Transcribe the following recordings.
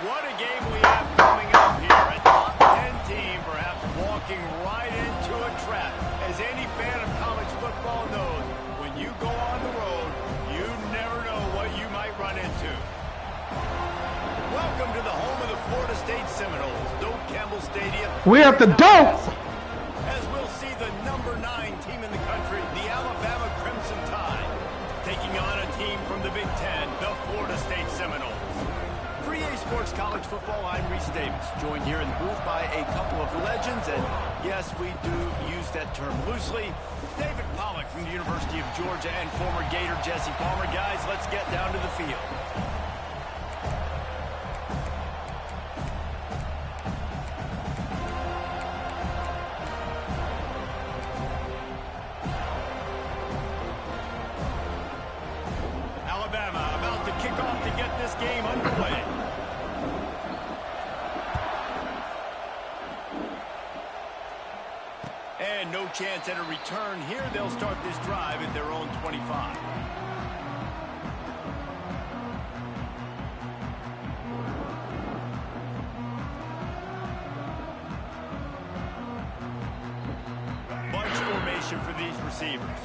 What a game we have coming up here. A top 10 team perhaps walking right into a trap. As any fan of college football knows, when you go on the road, you never know what you might run into. Welcome to the home of the Florida State Seminoles, Doak Campbell Stadium. We have the Doak! As we'll see the number 9 team in the country, the Alabama Crimson Tide, taking on a team from the Big Ten, the Florida State Seminoles. For EA Sports College Football, I'm Reese Davis, joined here in the booth by a couple of legends, and yes, we do use that term loosely. David Pollack from the University of Georgia and former Gator Jesse Palmer. Guys, let's get down to the field. Alabama about to kick off to get this game underway. And no chance at a return here. They'll start this drive at their own 25. Bunch formation for these receivers.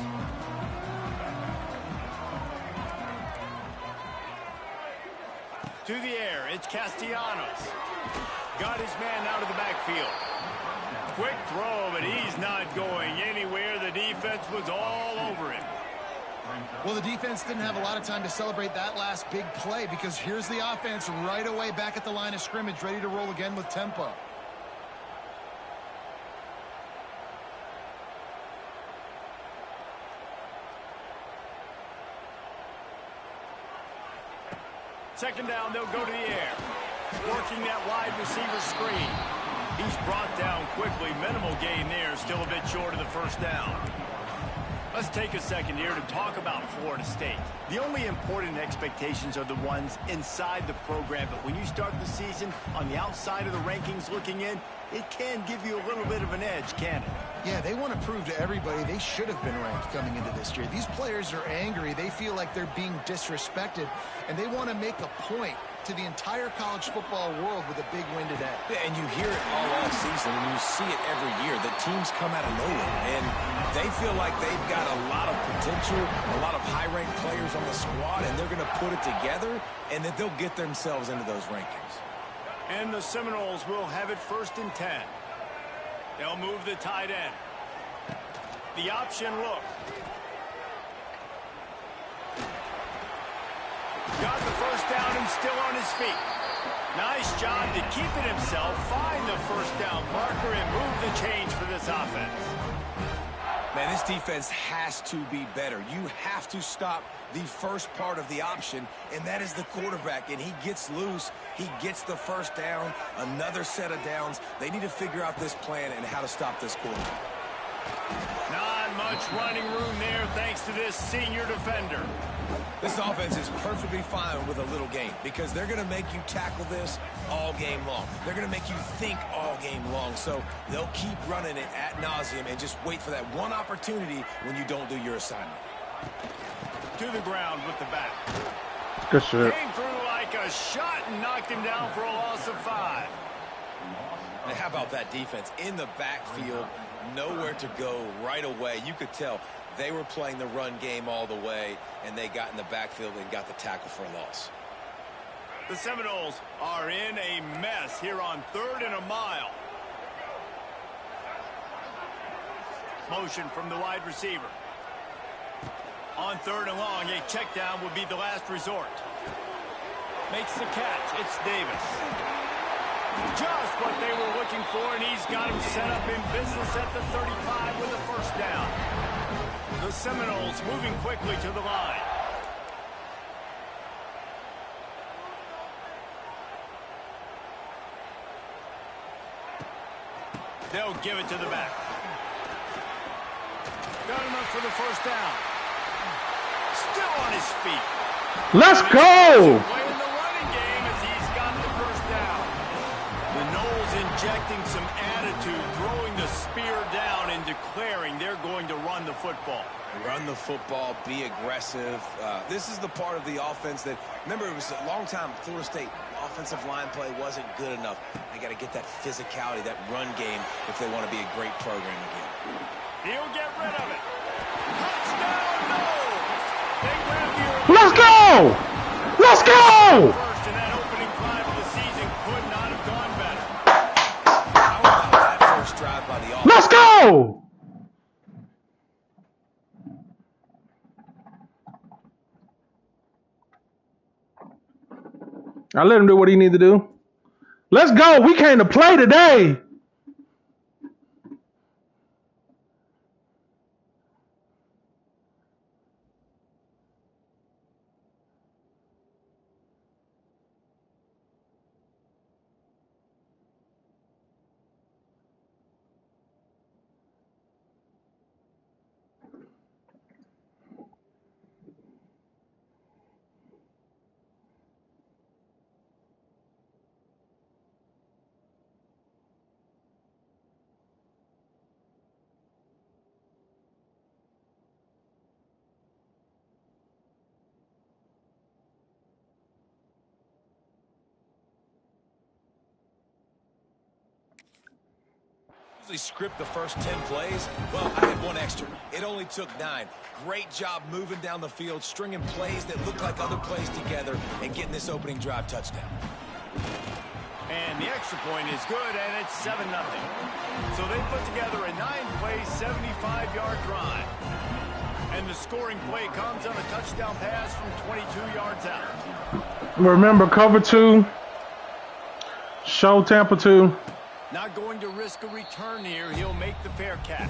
To the air, it's Castellanos. Got his man out of the backfield. Quick throw, but he's not going anywhere. The defense was all over him. Well, the defense didn't have a lot of time to celebrate that last big play because here's the offense right away back at the line of scrimmage, ready to roll again with tempo. Second down, they'll go to the air. Working that wide receiver screen. He's brought down quickly. Minimal gain there. Still a bit short of the first down. Let's take a second here to talk about Florida State. The only important expectations are the ones inside the program. But when you start the season on the outside of the rankings looking in, it can give you a little bit of an edge, can't it? Yeah, they want to prove to everybody they should have been ranked coming into this year. These players are angry. They feel like they're being disrespected, and they want to make a point to the entire college football world with a big win today. Yeah, and you hear it all season, and you see it every year. The teams come out of nowhere, and they feel like they've got a lot of potential, a lot of high-ranked players on the squad, and they're going to put it together, and that they'll get themselves into those rankings. And the Seminoles will have it 1st and 10. They'll move the tight end. The option look. Got the first down and still on his feet. Nice job to keep it himself, find the first down marker, and move the change for this offense. Man, this defense has to be better. You have to stop the first part of the option, and that is the quarterback. And he gets loose. He gets the first down, another set of downs. They need to figure out this plan and how to stop this quarterback. Not much running room there thanks to this senior defender. This offense is perfectly fine with a little game because they're going to make you tackle this all game long. They're going to make you think all game long. So they'll keep running it ad nauseum and just wait for that one opportunity when you don't do your assignment. To the ground with the back. Good shit. Came through like a shot and knocked him down for a loss of 5. And how about that defense in the backfield? Nowhere to go right away. You could tell they were playing the run game all the way, and they got in the backfield and got the tackle for a loss. The Seminoles are in a mess here on 3rd and a mile. Motion from the wide receiver. On 3rd and long, a check down would be the last resort. Makes the catch. It's Davis. Just what they were looking for, and he's got him set up in business at the 35 with a first down. The Seminoles moving quickly to the line. They'll give it to the back. Got enough for the first down. Still on his feet. Let's go! Playing the running game as he's got the first down. The Noles inject injecting some attitude, throwing the spear down and declaring they're going to run the football. Run the football, be aggressive. This is the part of the offense that, remember, it was a long time, Florida State offensive line play wasn't good enough. They got to get that physicality, that run game, if they want to be a great program again. He'll get rid of it. Touchdown, no! They grab the Let's go! Let's go! first, and that opening drive of the season could not have gone better. How about that first drive by the offense? Let's go! I let him do what he need to do. Let's go. We came to play today. Usually script the first 10 plays. Well, I had one extra. It only took 9. Great job moving down the field, stringing plays that look like other plays together, and getting this opening drive touchdown. And the extra point is good, and it's 7-0. So they put together a 9-play, 75-yard drive. And the scoring play comes on a touchdown pass from 22 yards out. Remember, cover 2. Show Tampa 2. Not going to risk a return here. He'll make the fair catch.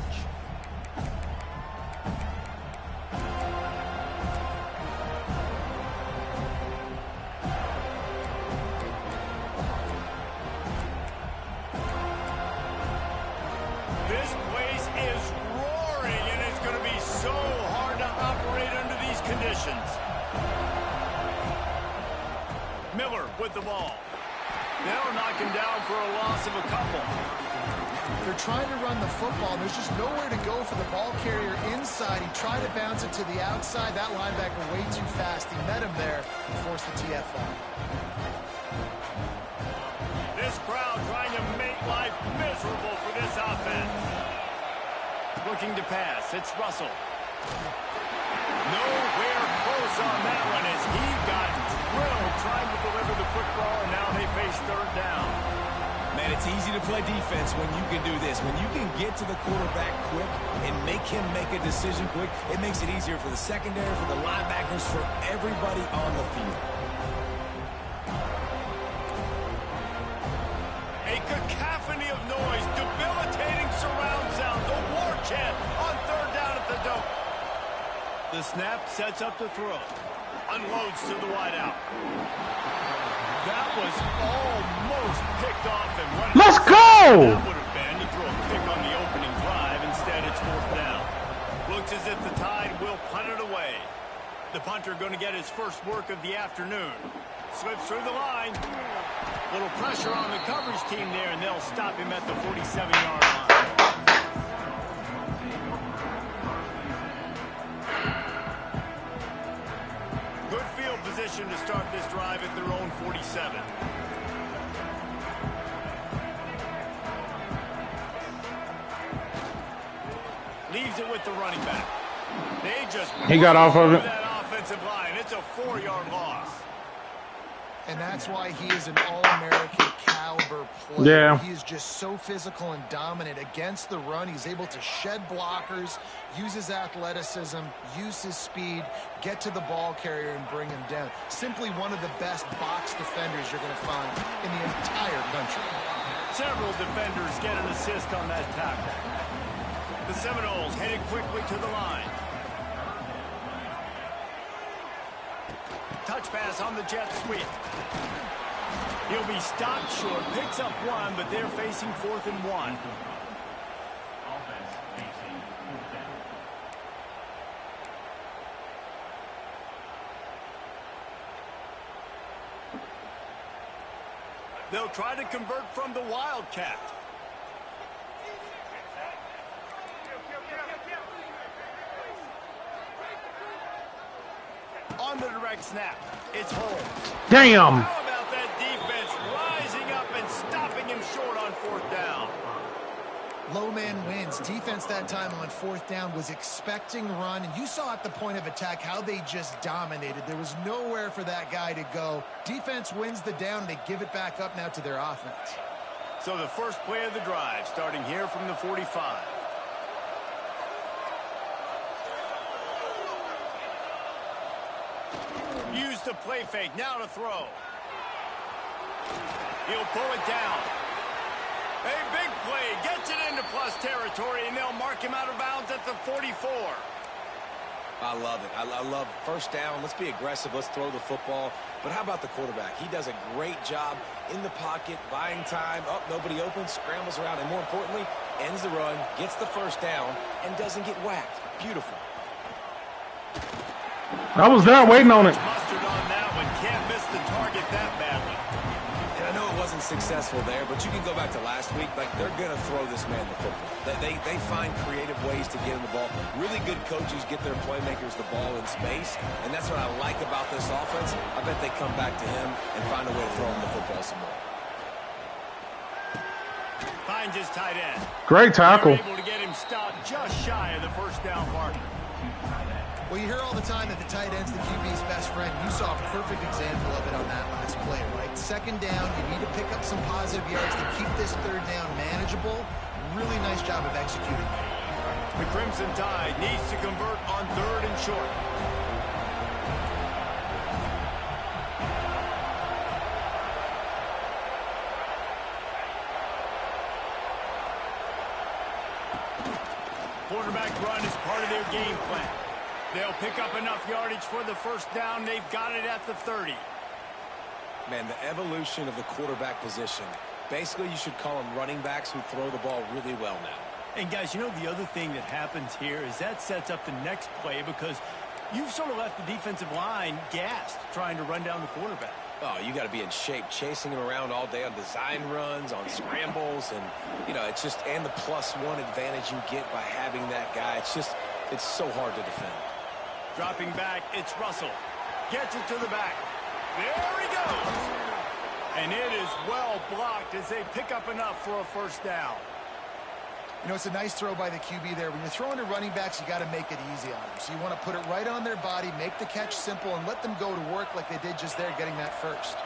This place is roaring, and it's going to be so hard to operate under these conditions. Miller with the ball. They'll knock him down for a loss of a couple. They're trying to run the football. There's just nowhere to go for the ball carrier inside. He tried to bounce it to the outside. That linebacker way too fast. He met him there and forced the TFL. This crowd trying to make life miserable for this offense. Looking to pass. It's Russell. Nowhere close on that one as he got drilled trying to deliver the football, and now they face third down. Man, it's easy to play defense when you can do this. When you can get to the quarterback quick and make him make a decision quick, it makes it easier for the secondary, for the linebackers, for everybody on the field. A cacophony of noise, debilitating surround sound, the war chant on third down at the Doak. The snap sets up the throw. Unloads to the wideout. That was almost picked off. And what Let's go! that would have been to throw a pick on the opening drive. Instead, it's fourth down. Looks as if the Tide will punt it away. The punter going to get his first work of the afternoon. Slips through the line. Little pressure on the coverage team there, and they'll stop him at the 47-yard line. Good field position to start this drive at their own 47. Leaves it with the running back. They just He got off of it. that offensive line. It's a 4-yard loss. And that's why he is an all-American caliber player. Yeah. He is just so physical and dominant against the run. He's able to shed blockers, use his athleticism, use his speed, get to the ball carrier and bring him down. Simply one of the best box defenders you're going to find in the entire country. Several defenders get an assist on that tackle. The Seminoles headed quickly to the line. Touch pass on the jet sweep. He'll be stopped short, picks up 1, but they're facing 4th and 1. They'll try to convert from the Wildcat. On the direct snap, it's Holmes. Damn. How about that defense rising up and stopping him short on 4th down? Low man wins. Defense that time on 4th down was expecting run, and you saw at the point of attack how they just dominated. There was nowhere for that guy to go. Defense wins the down. They give it back up now to their offense. So the first play of the drive, starting here from the 45. Use the play fake, now to throw. He'll pull it down. A big play, gets it into plus territory, and they'll mark him out of bounds at the 44. I love it. I love 1st down. Let's be aggressive. Let's throw the football. But how about the quarterback? He does a great job in the pocket, buying time. Oh, nobody open, scrambles around, and more importantly, ends the run, gets the 1st down, and doesn't get whacked. Beautiful. I was there waiting on it. Mustard on that one. Can't miss the target that badly. And I know it wasn't successful there, but you can go back to last week. Like, they're going to throw this man the football. They find creative ways to get him the ball. Really good coaches get their playmakers the ball in space, and that's what I like about this offense. I bet they come back to him and find a way to throw him the football some more. Finds his tight end. Great tackle. They're able to get him stopped just shy of the 1st down mark. Well, you hear all the time that the tight end's the QB's best friend. You saw a perfect example of it on that last play, right? 2nd down, you need to pick up some positive yards to keep this 3rd down manageable. Really nice job of executing. The Crimson Tide needs to convert on 3rd and short. Quarterback run is part of their game plan. They'll pick up enough yardage for the 1st down. They've got it at the 30. Man, the evolution of the quarterback position. Basically, you should call them running backs who throw the ball really well now. And guys, you know the other thing that happens here is that sets up the next play because you've sort of left the defensive line gassed trying to run down the quarterback. Oh, you got to be in shape, chasing him around all day on design runs, on scrambles, and, you know, it's just, and the +1 advantage you get by having that guy. It's so hard to defend. Dropping back, it's Russell. Gets it to the back. There he goes. And it is well blocked as they pick up enough for a 1st down. You know, it's a nice throw by the QB there. When you're throwing to running backs, you got to make it easy on them. So you want to put it right on their body, make the catch simple, and let them go to work like they did just there, getting that 1st.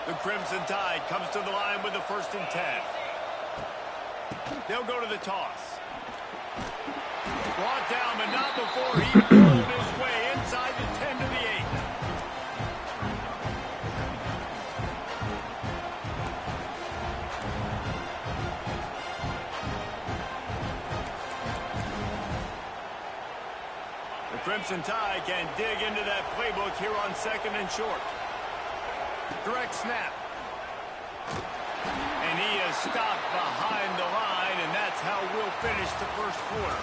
The Crimson Tide comes to the line with the 1st and 10. They'll go to the toss. Brought down, but not before he pulled his way inside the 10 to the 8. The Crimson Tide can dig into that playbook here on 2nd and short. Direct snap. And he is stopped behind the line, and that's how we'll finish the 1st quarter.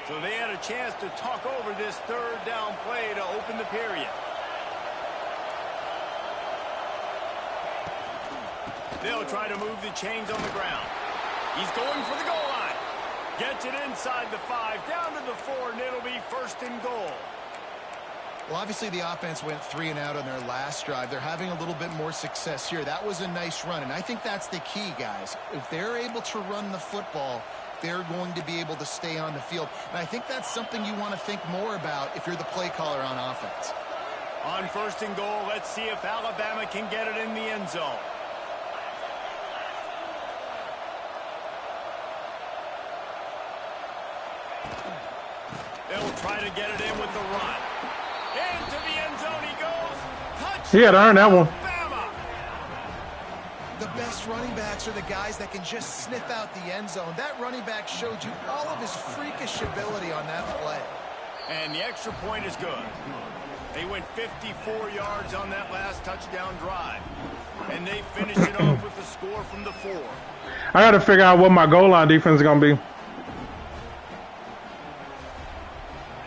So they had a chance to talk over this 3rd down play to open the period. They'll try to move the chains on the ground. He's going for the goal line. Gets it inside the 5, down to the 4, and it'll be 1st and goal. Well, obviously the offense went 3 and out on their last drive. They're having a little bit more success here. That was a nice run, and I think that's the key, guys. If they're able to run the football, they're going to be able to stay on the field. And I think that's something you want to think more about if you're the play caller on offense. On 1st and goal, let's see if Alabama can get it in the end zone. They'll try to get it in with the run. Into the end zone he goes. Touchdown, He had to earn that one. Bama. The best running backs are the guys that can just sniff out the end zone. That running back showed you all of his freakish ability on that play. And the extra point is good. They went 54 yards on that last touchdown drive. And they finish it off with the score from the 4. I got to figure out what my goal line defense is going to be.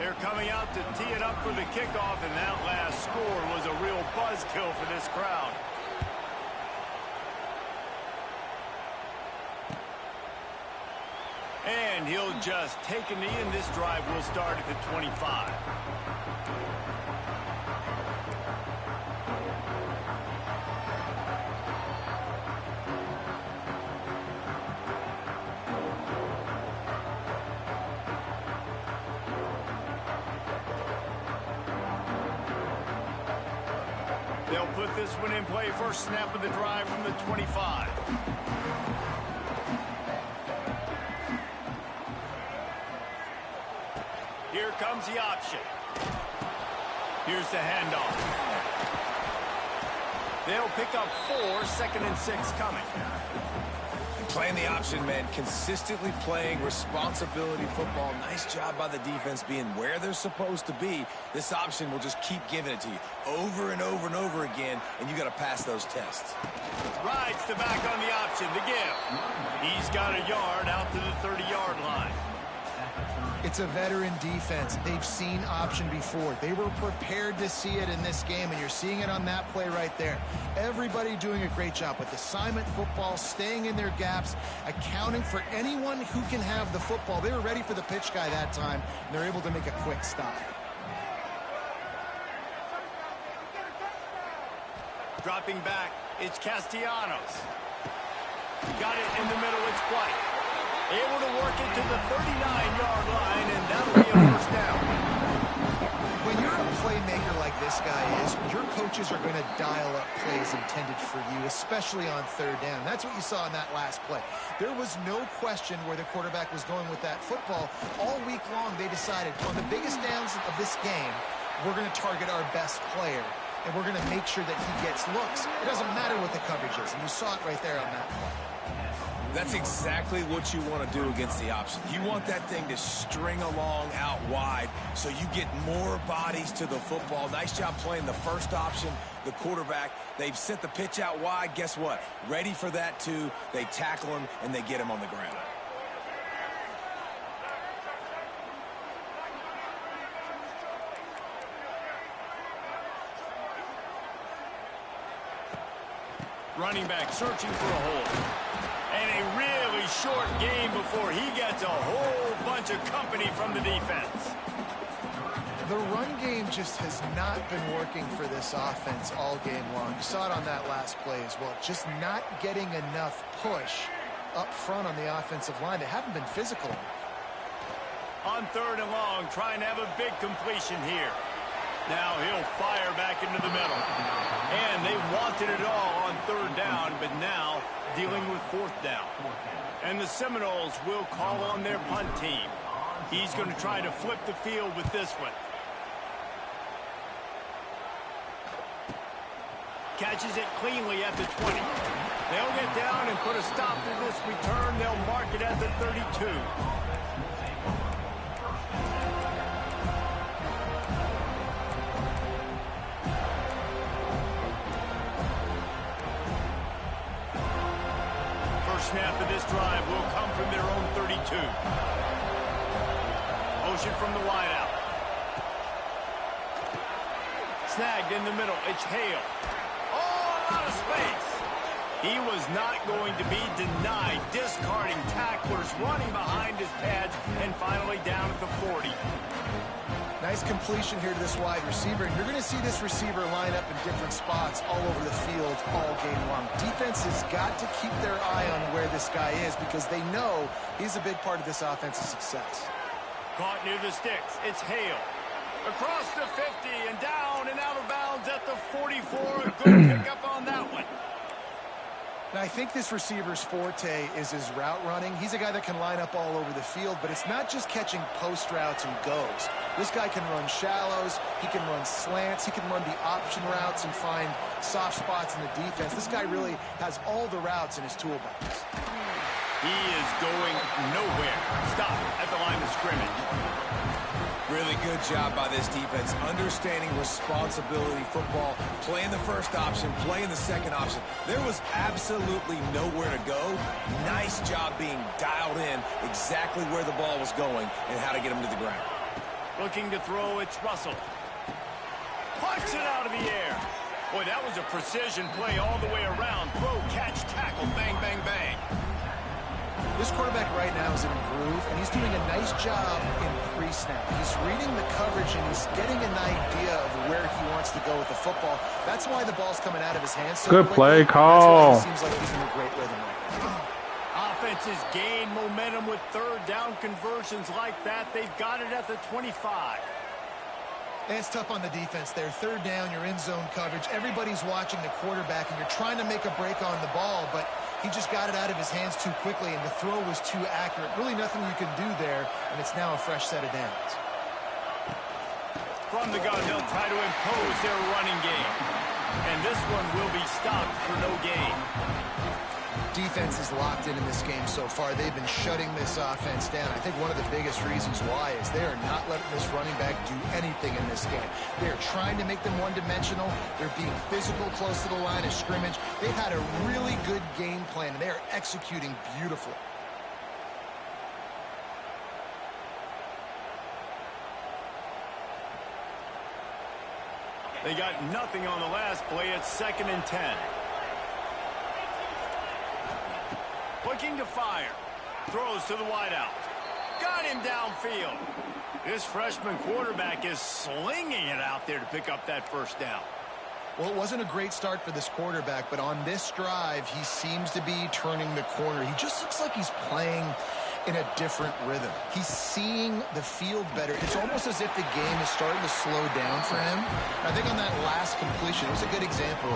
They're coming out to tee it up for the kickoff, and that last score was a real buzzkill for this crowd. And he'll just take a knee, and this drive will start at the 25. They'll put this one in play. First snap of the drive from the 25. Here comes the option. Here's the handoff. They'll pick up 4, 2nd and 6 coming. Playing the option, man, consistently playing responsibility football. Nice job by the defense being where they're supposed to be. This option will just keep giving it to you over and over and over again, and you got to pass those tests. Rides the back on the option, the give. He's got a yard out to the 30-yard line. It's a veteran defense. They've seen option before. They were prepared to see it in this game, and you're seeing it on that play right there. Everybody doing a great job with assignment football, staying in their gaps, accounting for anyone who can have the football. They were ready for the pitch guy that time, and they're able to make a quick stop. Dropping back, it's Castellanos. Got it in the middle, it's White. Able to work it to the 39-yard line, and that'll be a first down. When you're a playmaker like this guy is, your coaches are going to dial up plays intended for you, especially on 3rd down. That's what you saw in that last play. There was no question where the quarterback was going with that football. All week long, they decided on the biggest downs of this game, we're going to target our best player, and we're going to make sure that he gets looks. It doesn't matter what the coverage is, and you saw it right there on that play. That's exactly what you want to do against the option. You want that thing to string along out wide so you get more bodies to the football. Nice job playing the first option, the quarterback. They've sent the pitch out wide. Guess what? Ready for that too. They tackle him, and they get him on the ground. Running back searching for a hole. And a really short game before he gets a whole bunch of company from the defense. The run game just has not been working for this offense all game long. You saw it on that last play as well. Just not getting enough push up front on the offensive line. They haven't been physical. On 3rd and long, trying to have a big completion here. Now he'll fire back into the middle. And they wanted it all on 3rd down, but now dealing with 4th down. And the Seminoles will call on their punt team. He's going to try to flip the field with this one. Catches it cleanly at the 20. They'll get down and put a stop to this return. They'll mark it at the 32. Snap of this drive will come from their own 32. Motion from the wideout. Snagged in the middle. It's Hale. Oh, a lot of space. He was not going to be denied. Discarding tacklers, running behind his pads, and finally down at the 40. Nice completion here to this wide receiver, and you're going to see this receiver line up in different spots all over the field all game long. Defense has got to keep their eye on where this guy is because they know he's a big part of this offense's success. Caught near the sticks. It's Hale. Across the 50 and down and out of bounds at the 44. A good pickup on that one. Now, I think this receiver's forte is his route running. He's a guy that can line up all over the field, but it's not just catching post routes and goes. This guy can run shallows, he can run slants, he can run the option routes and find soft spots in the defense. This guy really has all the routes in his toolbox. He is going nowhere. Stop at the line of scrimmage. Really good job by this defense, understanding responsibility football, playing the first option, playing the second option. There was absolutely nowhere to go. Nice job being dialed in exactly where the ball was going and how to get him to the ground. Looking to throw, it's Russell. Punch it out of the air. Boy, that was a precision play all the way around. Throw, catch, tackle, bang, bang, bang. This quarterback right now is in a groove, and he's doing a nice job in pre-snap. He's reading the coverage, and he's getting an idea of where he wants to go with the football. That's why the ball's coming out of his hands so Good quickly. play call. That's why he seems like he's in a great rhythm right now. Offenses gain momentum with third down conversions like that. They've got it at the 25. And it's tough on the defense there. Third down, you're in zone coverage. Everybody's watching the quarterback, and you're trying to make a break on the ball, but he just got it out of his hands too quickly, and the throw was too accurate. Really nothing you can do there, and it's now a fresh set of downs. From the gun, they'll try to impose their running game. And this one will be stopped for no gain. Defense is locked in this game so far. They've been shutting this offense down. I think one of the biggest reasons why is they are not letting this running back do anything in this game. They're trying to make them one-dimensional. They're being physical close to the line of scrimmage. They've had a really good game plan, and they are executing beautifully. They got nothing on the last play. It's 2nd and 10. Looking to fire. Throws to the wideout. Got him downfield. This freshman quarterback is slinging it out there to pick up that first down. Well, it wasn't a great start for this quarterback, but on this drive, he seems to be turning the corner. He just looks like he's playing in a different rhythm. He's seeing the field better. It's almost as if the game is starting to slow down for him. I think on that last completion, it was a good example.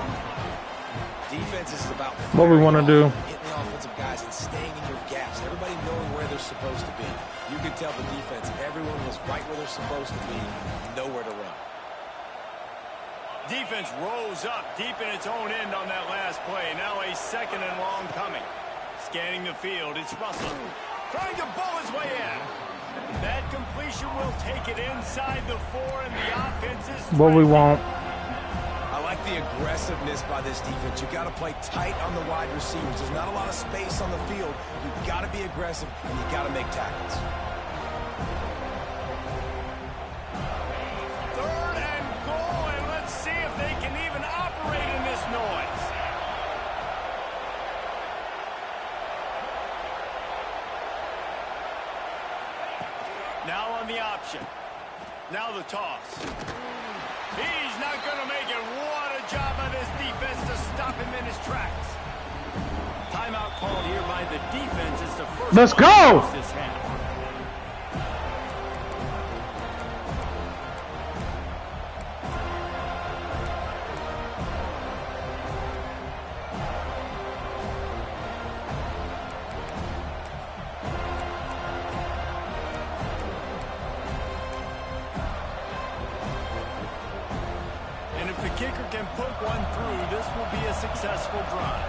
Defense is about What we want to do. hitting the offensive guys and staying in your gaps. Everybody knowing where they're supposed to be. You can tell the defense, everyone was right where they're supposed to be, nowhere to run. Defense rose up deep in its own end on that last play. Now a 2nd and long coming. Scanning the field, it's Russell. Trying to bowl his way in. That completion will take it inside the 4, and the offense is What we want. I like the aggressiveness by this defense. You got to play tight on the wide receivers. There's not a lot of space on the field. You've got to be aggressive, and you got to make tackles. 3rd and goal, and let's see if they can even operate in this noise. Now on the option. Now the toss. He's not going to make it. What a job by this defense to stop him in his tracks. Timeout called here by the defense. It's the first. Let's go! This half. Kicker can put one through. This will be a successful drive.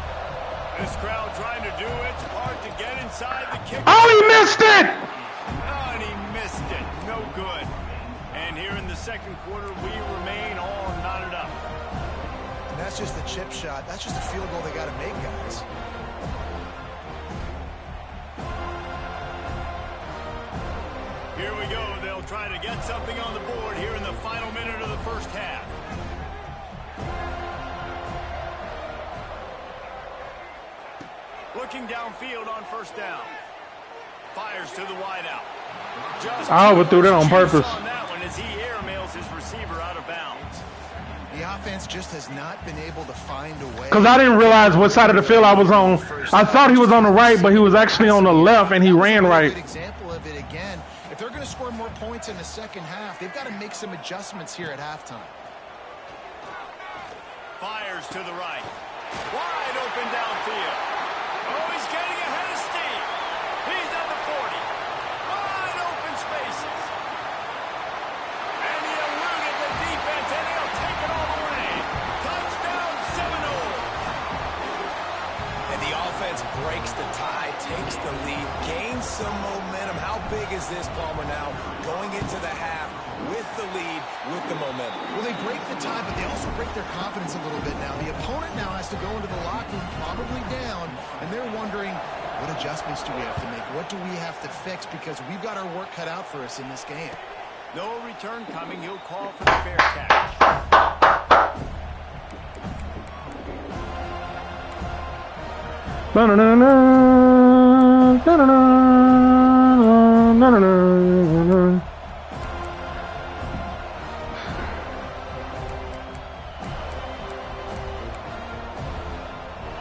This crowd trying to do its part to get inside the kicker. Oh, he missed it! Oh, and he missed it. No good. And here in the 2nd quarter, we remain all knotted up. And that's just a chip shot. That's just a field goal they got to make, guys. Here we go. They'll try to get something on the board here in the final minute of the first half. Looking downfield on 1st down. Fires to the wideout. I would do that on purpose. On that one as he airmails his receiver out of bounds. The offense just has not been able to find a way. Because I didn't realize what side of the field I was on. I thought he was on the right, but he was actually on the left, and he ran right. Good example of it again. If they're going to score more points in the 2nd half, they've got to make some adjustments here at halftime. Fires to the right. Wide open downfield. Oh, he's getting ahead of steam. He's at the 40. Wide open spaces. And he eluded the defense, and he'll take it all the way. Touchdown, Seminoles. And the offense breaks the tie, takes the lead, gains some momentum. How big is this, Palmer, now? Going into the half with the lead, with the momentum. Well, they break the tie, but they also break their confidence a little bit now. The opponent now has to go into the locker room probably down, and they're wondering, what adjustments do we have to make? What do we have to fix? Because we've got our work cut out for us in this game. No return coming. He'll call for the fair catch.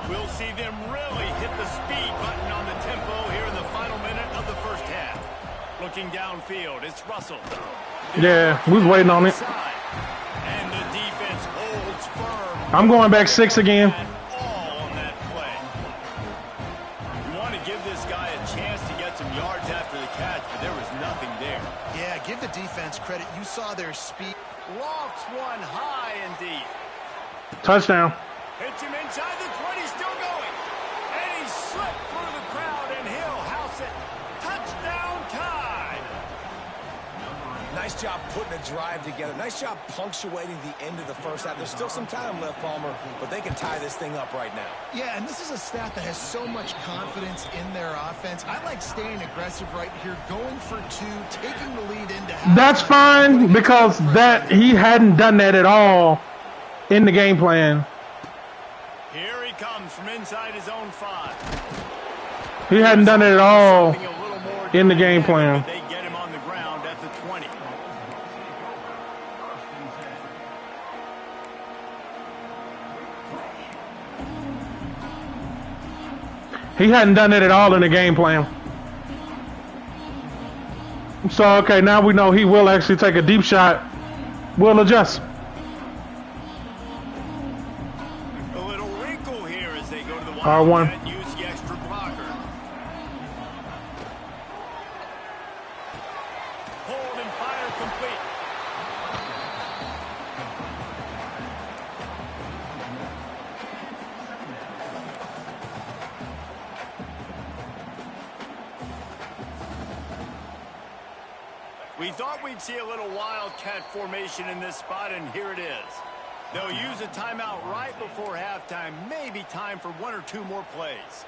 We'll see them really hit the speed button on the tempo here in the final minute of the first half. Looking downfield, it's Russell. Yeah, we was waiting on it. And the defense holds firm. I'm going back 6 again. All on that play. You want to give this guy a chance to get some yards after the catch, but there was nothing there. Yeah, give the defense credit. You saw their speed. Lofts one high and deep. Touchdown. Hits him inside the 20, still going. And he slipped through the crowd, and he'll house it. Touchdown time. Nice job putting a drive together. Nice job punctuating the end of the first half. There's still some time left, Palmer, but they can tie this thing up right now. Yeah, and this is a staff that has so much confidence in their offense. I like staying aggressive right here, going for 2, taking the lead into half. That's fine because that he hadn't done that at all in the game plan. Here he comes from inside his own 5. He hadn't done it at all in the game plan. They get him on the ground at the 20. He hadn't done it at all in the game plan. So, okay, now we know he will actually take a deep shot. We'll adjust. A little wrinkle here as they go to the R1. Wildcat and use the extra blocker. Hold and fire complete. We thought we'd see a little Wildcat formation in this spot, and here it is. They'll use a timeout right before halftime. Maybe time for 1 or 2 more plays.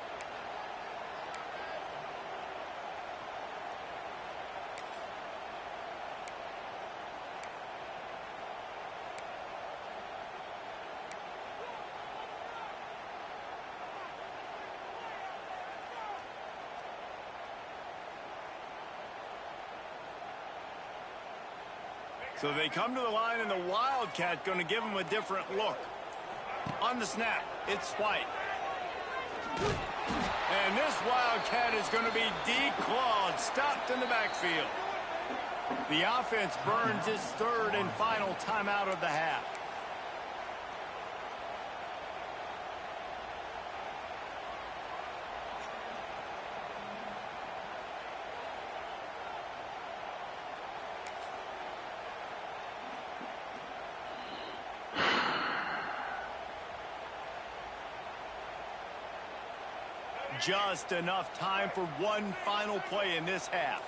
So they come to the line, and the Wildcat going to give them a different look. On the snap, it's White. And this Wildcat is going to be declawed, stopped in the backfield. The offense burns its 3rd and final timeout of the half. Just enough time for one final play in this half.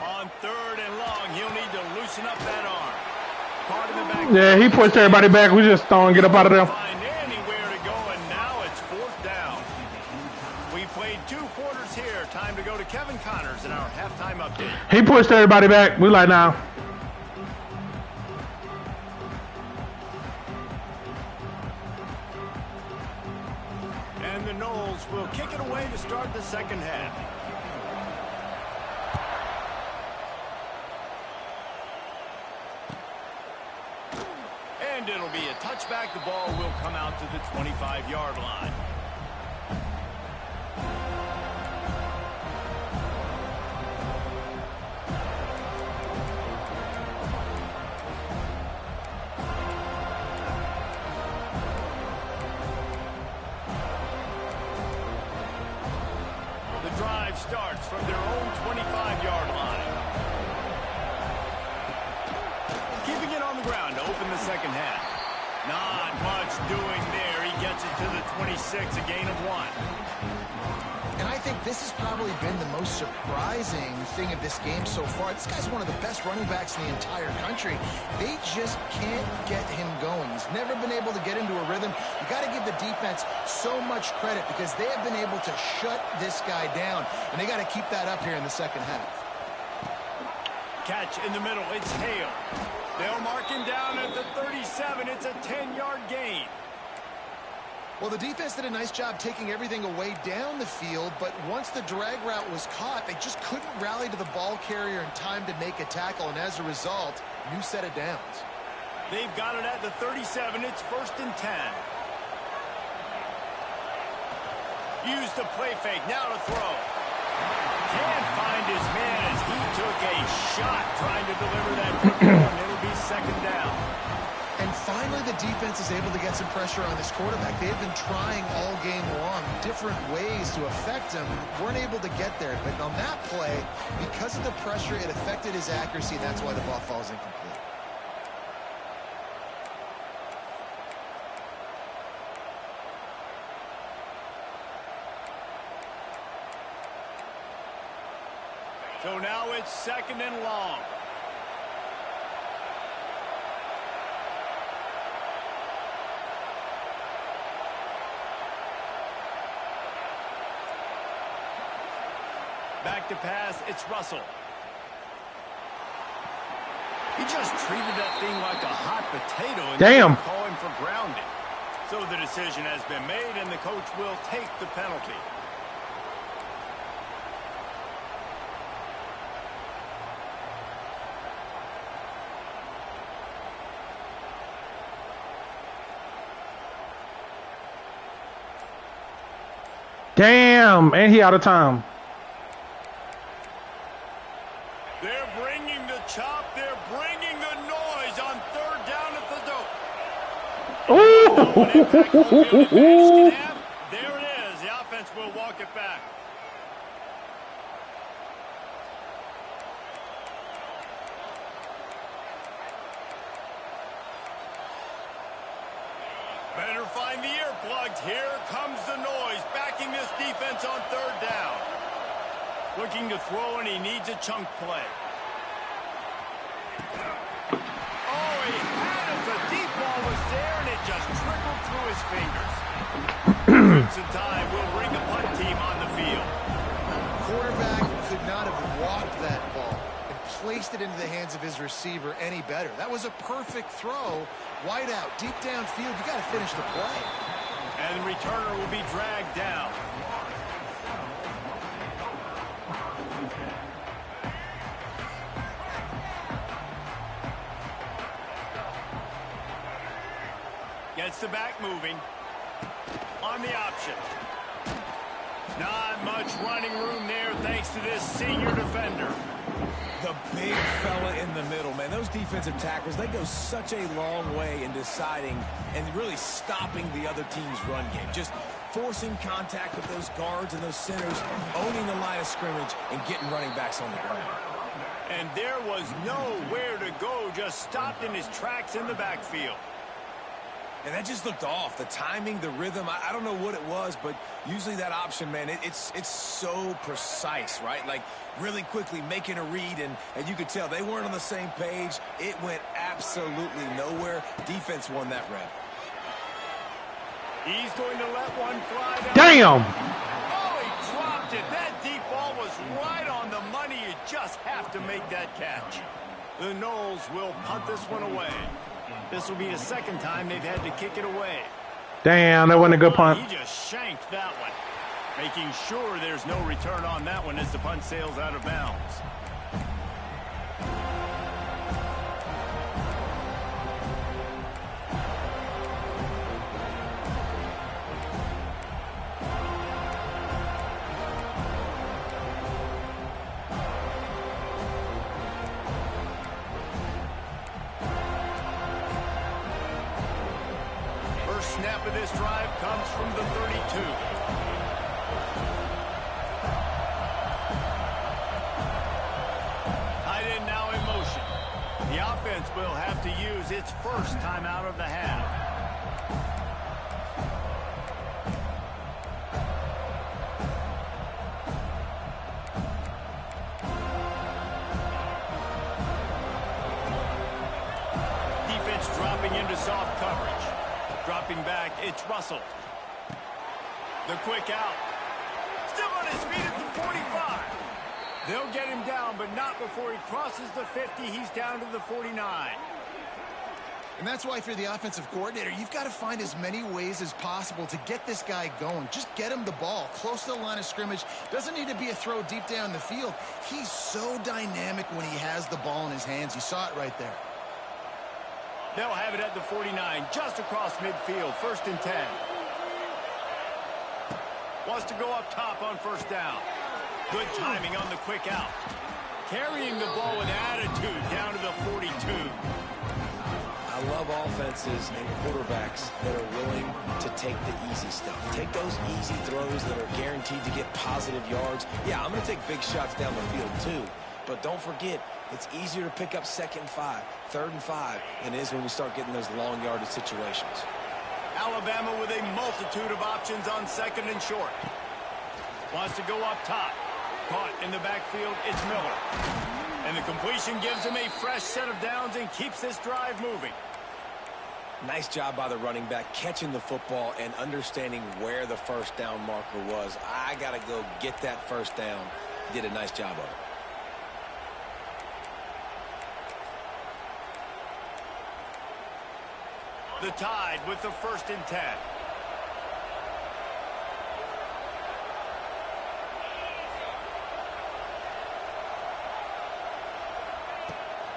On 3rd and long, he'll need to loosen up that arm. Part of the back. Yeah, he pushed everybody back. We just throwing get up out of there. Find anywhere to go, and now it's 4th down. We played 2 quarters here. Time to go to Kevin Connors in our halftime update. He pushed everybody back. We like now. And the Knowles will kick it away to start the second half. And it'll be a touchback. The ball will come out to the 25-yard line. Starts from their own 25-yard line. Keeping it on the ground to open the second half. Not much doing there. He gets it to the 26, a gain of 1. And I think this has probably been the most surprising thing of this game so far. This guy's one of the best running backs in the entire country. They just can't get him going. He's never been able to get into a rhythm. You got to give the defense so much credit because they have been able to shut this guy down, and they got to keep that up here in the second half. Catch in the middle. It's Hale. They'll mark him down at the 37. It's a 10-yard gain. Well, the defense did a nice job taking everything away down the field, but once the drag route was caught, they just couldn't rally to the ball carrier in time to make a tackle, and as a result, new set of downs. They've got it at the 37. It's 1st and 10. Use the play fake. Now to throw. Can't find his man as he took a shot trying to deliver that football, and it'll be 2nd down. And finally, the defense is able to get some pressure on this quarterback. They've been trying all game long different ways to affect him. Weren't able to get there. But on that play, because of the pressure, it affected his accuracy. That's why the ball falls incomplete. So now it's 2nd and long. Back to pass, it's Russell. He just treated that thing like a hot potato and damn, call him for grounding. So the decision has been made, and the coach will take the penalty. damn, and he out of time. They're bringing the chop. They're bringing the noise on 3rd down at the dope. Ooh. There it is. The offense will walk it back. Better find the earplugs. Here comes the noise, backing this defense on 3rd down. Looking to throw, and he needs a chunk play. Oh, he had it. The deep ball was there, and it just trickled through his fingers. Crimson Tide will bring the punt team on the field. Quarterback could not have walked that ball and placed it into the hands of his receiver any better. That was a perfect throw. Wide out, deep downfield. You got to finish the play. And the returner will be dragged down. Gets the back moving. On the option. Not much running room there thanks to this senior defender. The big fella in the middle, man. Those defensive tackles, they go such a long way in deciding and really stopping the other team's run game. Just forcing contact with those guards and those centers, owning the line of scrimmage, and getting running backs on the ground. And there was nowhere to go, just stopped in his tracks in the backfield. And that just looked off. The timing, the rhythm, I don't know what it was, but usually that option, man, it's so precise, right? Like really quickly making a read, and you could tell they weren't on the same page. It went absolutely nowhere. Defense won that rep. He's going to let one fly down. Damn! Oh, he dropped it. That deep ball was right on the money. You just have to make that catch. The Noles will punt this one away. This will be the 2nd time they've had to kick it away. Damn, that wasn't a good punt. He just shanked that one. Making sure there's no return on that one as the punt sails out of bounds. Snap of this drive comes from the 32. Tight end now in motion. The offense will have to use its first timeout of the half. into soft coverage. Dropping back, it's Russell. The quick out. Still on his feet at the 45. They'll get him down, but not before he crosses the 50. He's down to the 49. And that's why, if you're the offensive coordinator, you've got to find as many ways as possible to get this guy going. Just get him the ball close to the line of scrimmage. Doesn't need to be a throw deep down the field. He's so dynamic when he has the ball in his hands. You saw it right there. They'll have it at the 49, just across midfield, 1st and 10. Wants to go up top on 1st down. Good timing on the quick out. Carrying the ball with attitude down to the 42. I love offenses and quarterbacks that are willing to take the easy stuff. Take those easy throws that are guaranteed to get positive yards. Yeah, I'm going to take big shots down the field too. But don't forget, it's easier to pick up 2nd and 5, 3rd and 5 than it is when we start getting those long yardage situations. Alabama with a multitude of options on 2nd and short. Wants to go up top. Caught in the backfield, it's Miller. And the completion gives him a fresh set of downs and keeps this drive moving. Nice job by the running back, catching the football and understanding where the 1st down marker was. I got to go get that 1st down. He did a nice job of it. The Tide with the 1st and 10.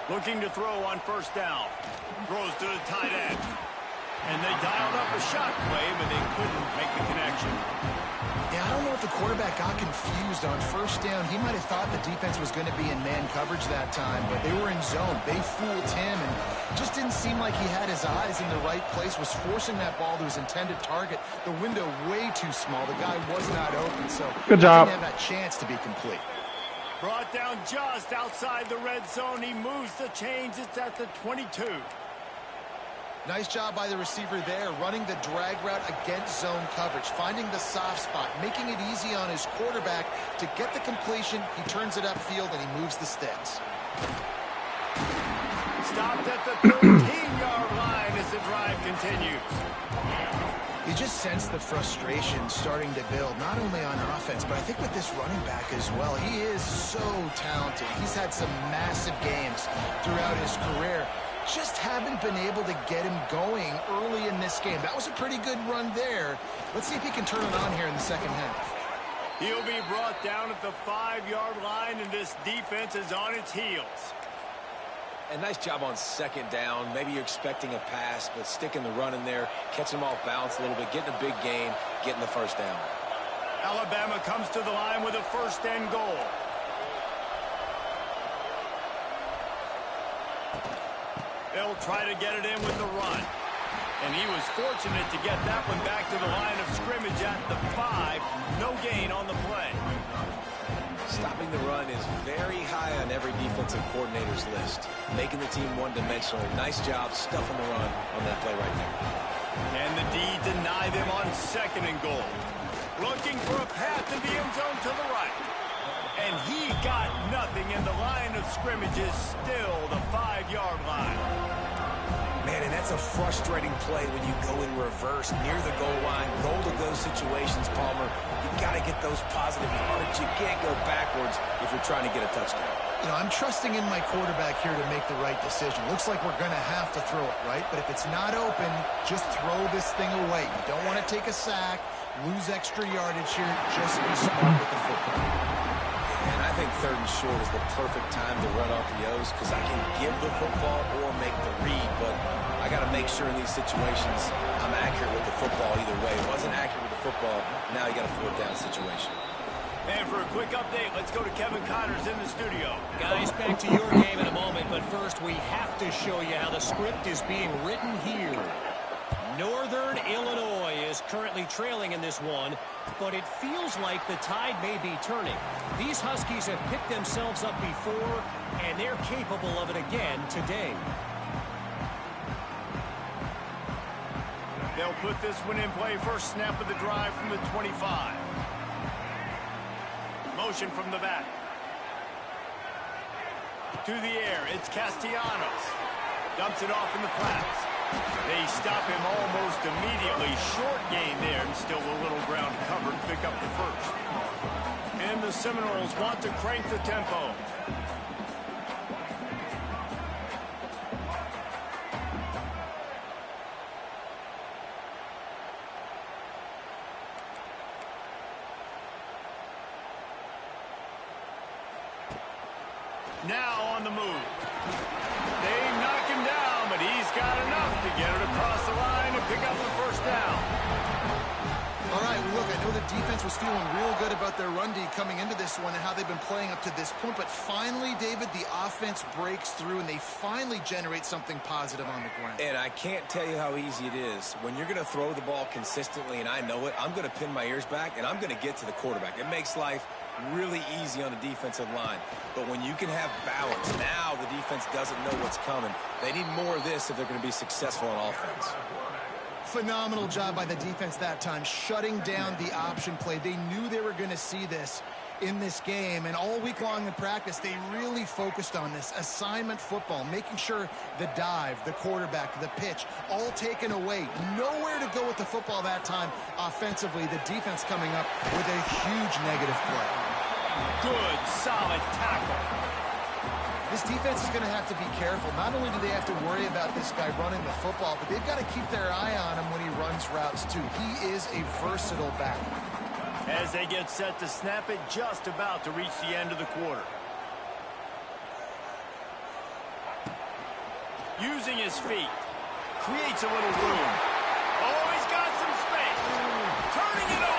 Looking to throw on 1st down. Throws to the tight end. And they dialed up a shot play, but they couldn't make the connection. Yeah, I don't know if the quarterback got confused on 1st down. He might have thought the defense was going to be in man coverage that time, but they were in zone. They fooled him, and just didn't seem like he had his eyes in the right place, was forcing that ball to his intended target. The window way too small. The guy was not open, so good job. Didn't have that chance to be complete. Brought down just outside the red zone. He moves the chains. It's at the 22. Nice job by the receiver there, running the drag route against zone coverage, finding the soft spot, making it easy on his quarterback to get the completion. He turns it upfield, and he moves the sticks. Stopped at the 13-yard line as the drive continues. You just sense the frustration starting to build, not only on offense, but I think with this running back as well. He is so talented. He's had some massive games throughout his career. Just haven't been able to get him going early in this game. That was a pretty good run there. Let's see if he can turn it on here in the 2nd half. He'll be brought down at the 5-yard line, and this defense is on its heels. A nice job on 2nd down. Maybe you're expecting a pass, but sticking the run in there, catching him off balance a little bit, getting a big gain, getting the 1st down. Alabama comes to the line with a 1st and goal. They'll try to get it in with the run. And he was fortunate to get that one back to the line of scrimmage at the 5. No gain on the play. Stopping the run is very high on every defensive coordinator's list. Making the team one-dimensional. Nice job stuffing the run on that play right there. And the D deny them on 2nd and goal. Looking for a path to the end zone to the right. And he got nothing, and the line of scrimmage is still the 5-yard line. Man, and that's a frustrating play when you go in reverse near the goal line. Goal-to-go situations, Palmer. You got to get those positive yards. You can't go backwards if you're trying to get a touchdown. You know, I'm trusting in my quarterback here to make the right decision. Looks like we're going to have to throw it, right? But if it's not open, just throw this thing away. You don't want to take a sack, lose extra yardage here. Just be smart with the football. And I think 3rd and short is the perfect time to run RPOs because I can give the football or make the read, but I got to make sure in these situations I'm accurate with the football either way. Wasn't accurate with the football, now you got a 4th down situation. And for a quick update, let's go to Kevin Connors in the studio. Guys, back to your game in a moment, but first we have to show you how the script is being written here. Northern Illinois is currently trailing in this one, but it feels like the tide may be turning. These Huskies have picked themselves up before, and they're capable of it again today. They'll put this one in play. First snap of the drive from the 25. Motion from the back. To the air, it's Castellanos. Dumps it off in the flats. They stop him almost immediately. Short gain there, and still a little ground covered. Pick up the first. And the Seminoles want to crank the tempo. Now on the move. They knock him down, but he's got enough to get it across the line and pick up the first down. All right, well, look, I know the defense was feeling real good about their run D coming into this one and how they've been playing up to this point, but finally, David, the offense breaks through and they finally generate something positive on the ground. And I can't tell you how easy it is. When you're going to throw the ball consistently, and I know it, I'm going to pin my ears back, and I'm going to get to the quarterback. It makes life really easy on the defensive line. But when you can have balance, now the defense doesn't know what's coming. They need more of this if they're going to be successful on offense. Phenomenal job by the defense that time, shutting down the option play. They knew they were going to see this in this game, and all week long in practice, they really focused on this assignment football, making sure the dive, the quarterback, the pitch, all taken away. Nowhere to go with the football that time offensively. The defense coming up with a huge negative play. Good, solid tackle. This defense is going to have to be careful. Not only do they have to worry about this guy running the football, but they've got to keep their eye on him when he runs routes too. He is a versatile back. As they get set to snap it, just about to reach the end of the quarter. Using his feet, creates a little room. Oh, he's got some space. Turning it on.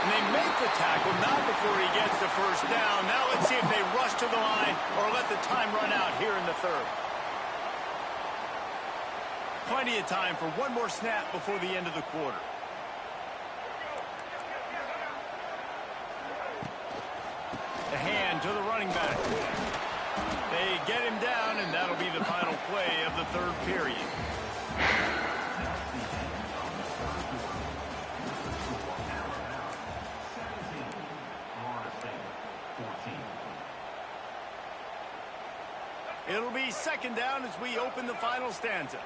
And they make the tackle, not before he gets the first down. Now let's see if they rush to the line or let the time run out here in the third. Plenty of time for one more snap before the end of the quarter. The hand to the running back. They get him down, and that'll be the final play of the third period. It'll be second down as we open the final stanza.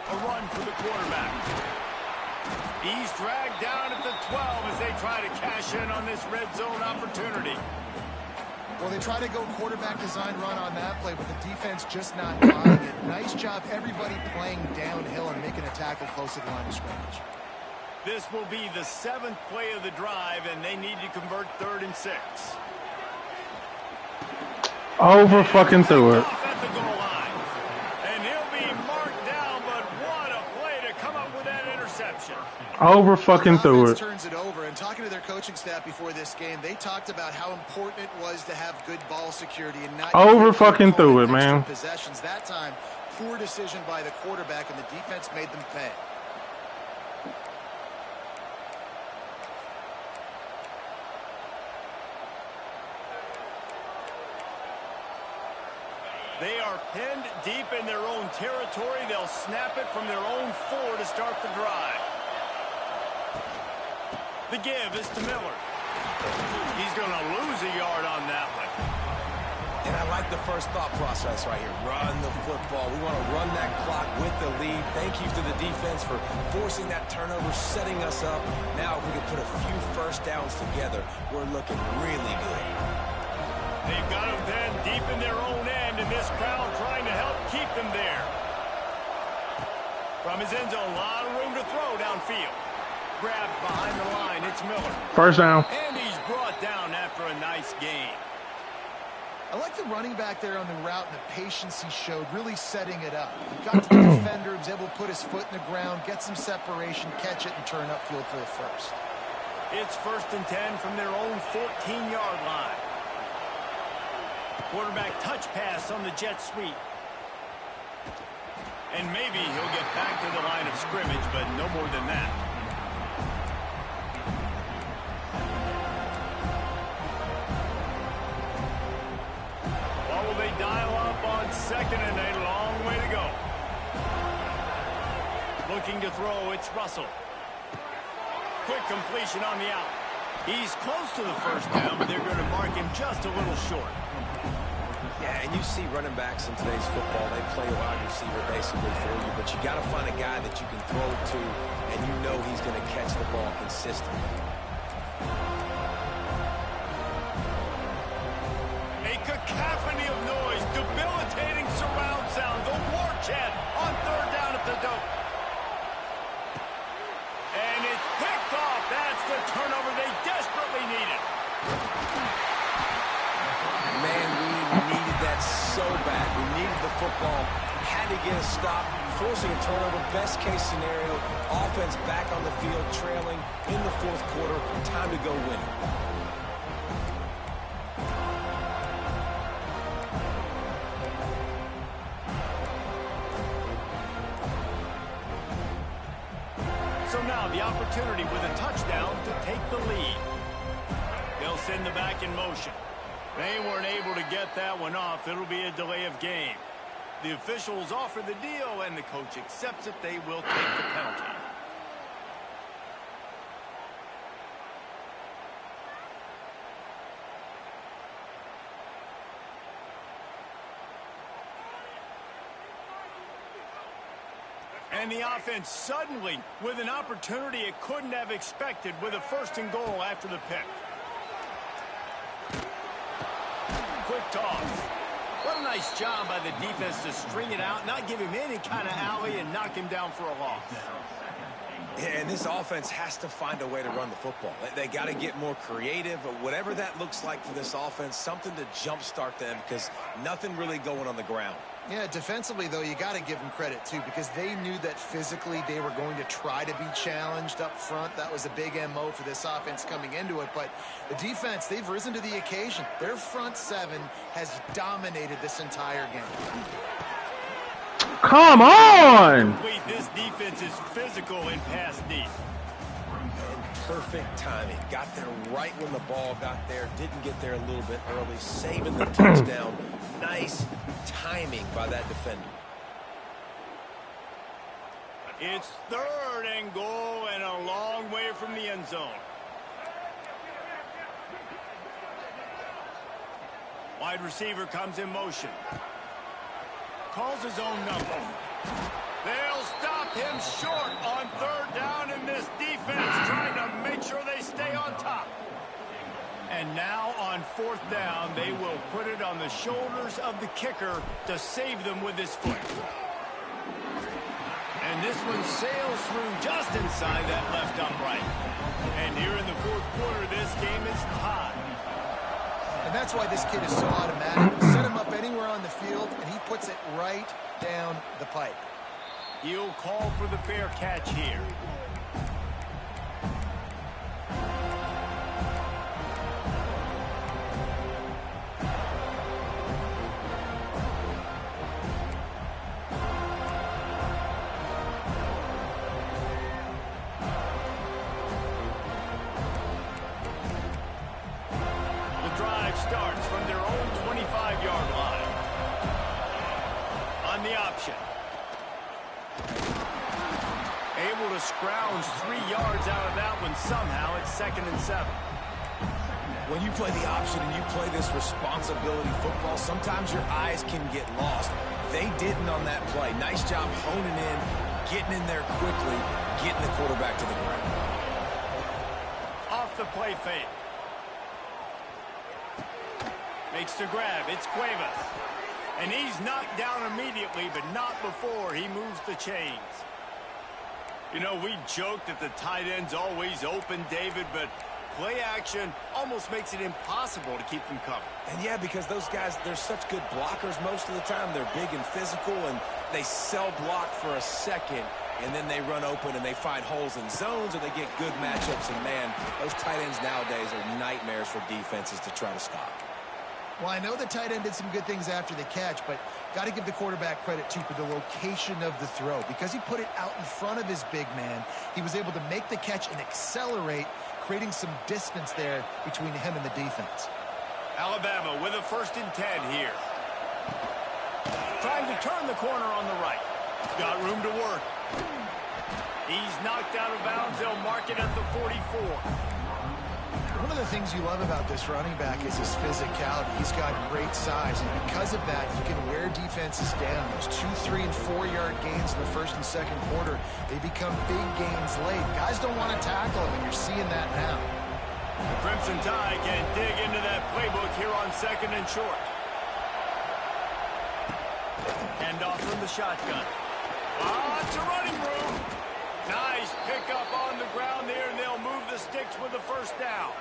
A run for the quarterback. He's dragged down at the 12 as they try to cash in on this red zone opportunity. Well, they try to go quarterback design run on that play, but the defense just not buying it. Nice job, everybody playing downhill and making a tackle close to the line of scrimmage. This will be the 7th play of the drive, and they need to convert 3rd and 6. Over fucking through it. At the goal line. And he'll be marked down, but what a play to come up with that interception. Over fucking through it. Turns it over, and talking to their coaching staff before this game, they talked about how important it was to have good ball security and not over fucking through it, man. Possessions that time, poor decision by the quarterback, and the defense made them pay. They are pinned deep in their own territory. They'll snap it from their own 4 to start the drive. The give is to Miller. He's going to lose a yard on that one. And I like the first thought process right here. Run the football. We want to run that clock with the lead. Thank you to the defense for forcing that turnover, setting us up. Now if we can put a few first downs together, we're looking really good. They've got him pinned deep in their own end, and this crowd trying to help keep them there. From his end zone, a lot of room to throw downfield. Grabbed behind the line, it's Miller. First down. And he's brought down after a nice gain. I like the running back there on the route and the patience he showed, really setting it up. He got to the defender, he was able to put his foot in the ground, get some separation, catch it, and turn upfield for the first. It's 1st and 10 from their own 14-yard line. Quarterback touch pass on the jet sweep. And maybe he'll get back to the line of scrimmage, but no more than that. Or will they dial up on 2nd and a long way to go? Looking to throw, it's Russell. Quick completion on the out. He's close to the first down, but they're going to mark him just a little short. Yeah, and you see running backs in today's football, they play a wide receiver basically for you, but you got to find a guy that you can throw it to, and you know he's going to catch the ball consistently. A cacophony of noise, debilitating surround sound, the war chant on third down at the dope. And it's picked off. That's the turnover they desperately needed. Man, we needed that so bad. We needed the football, had to get a stop, forcing a turnover. Best case scenario, offense back on the field, trailing in the fourth quarter. Time to go win it. So now the opportunity with a touchdown to take the lead. They'll send the back in motion. They weren't able to get that one off. It'll be a delay of game. The officials offer the deal, and the coach accepts it. They will take the penalty. And the offense suddenly with an opportunity it couldn't have expected with a 1st and goal after the pick. Quick toss. What a nice job by the defense to string it out, not give him any kind of alley, and knock him down for a loss. Yeah, and this offense has to find a way to run the football. They got to get more creative, but whatever that looks like for this offense, something to jumpstart them because nothing really going on the ground. Yeah, defensively, though, you got to give them credit, too, because they knew that physically they were going to try to be challenged up front. That was a big MO for this offense coming into it. But the defense, they've risen to the occasion. Their front seven has dominated this entire game. Come on! This defense is physical and pass deep. Perfect timing. Got there right when the ball got there. Didn't get there a little bit early. Saving the touchdown. Nice timing by that defender. It's 3rd and goal and a long way from the end zone. Wide receiver comes in motion. Calls his own number. They'll stop him short on 3rd down, in this defense trying to make sure they stay on top. And now on 4th down, they will put it on the shoulders of the kicker to save them with his foot. And this one sails through just inside that left upright. And here in the 4th quarter, this game is tied. And that's why this kid is so automatic. Set him up anywhere on the field, and he puts it right down the pipe. He'll call for the fair catch here. Starts from their own 25-yard line. On the option. Able to scrounge 3 yards out of that one somehow. It's 2nd and 7. When you play the option and you play this responsibility football, sometimes your eyes can get lost. They didn't on that play. Nice job honing in, getting in there quickly, getting the quarterback to the ground. Off the play fake. Makes the grab. It's Cuevas. And he's knocked down immediately, but not before he moves the chains. You know, we joked that the tight end's always open, David, but play action almost makes it impossible to keep them covered. And yeah, because those guys, they're such good blockers most of the time. They're big and physical, and they sell block for a second, and then they run open and they find holes in zones, or they get good matchups. And, man, those tight ends nowadays are nightmares for defenses to try to stop. Well, I know the tight end did some good things after the catch, but got to give the quarterback credit, too, for the location of the throw. Because he put it out in front of his big man, he was able to make the catch and accelerate, creating some distance there between him and the defense. Alabama with a 1st and 10 here. Trying to turn the corner on the right. Got room to work. He's knocked out of bounds. They'll mark it at the 44. One of the things you love about this running back is his physicality. He's got great size, and because of that, he can wear defenses down. Those 2, 3, and 4-yard gains in the first and second quarter, they become big gains late. Guys don't want to tackle him, and you're seeing that now. The Crimson Tide can dig into that playbook here on second and short. Hand off from the shotgun. It's a running room. Nice pickup on the ground there, and they'll move the sticks with the first down.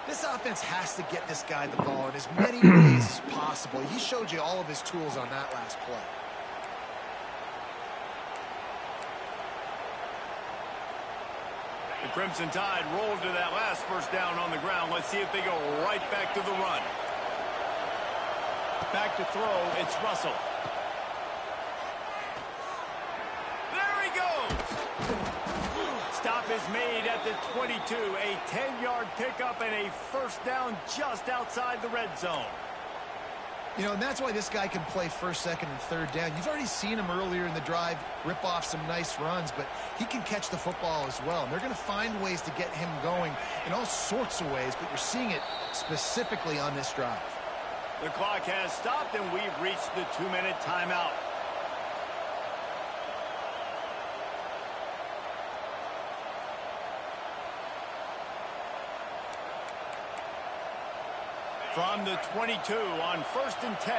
This offense has to get this guy the ball in as many ways as possible. He showed you all of his tools on that last play. The Crimson Tide rolled to that last first down on the ground. Let's see if they go right back to the run. Back to throw, it's Russell. There he goes! Stop is made at the 22. A 10-yard pickup and a first down just outside the red zone. You know, and that's why this guy can play first, second, and third down. You've already seen him earlier in the drive rip off some nice runs, but he can catch the football as well. And they're going to find ways to get him going in all sorts of ways, but you're seeing it specifically on this drive. The clock has stopped, and we've reached the 2-minute timeout. From the 22 on 1st and 10.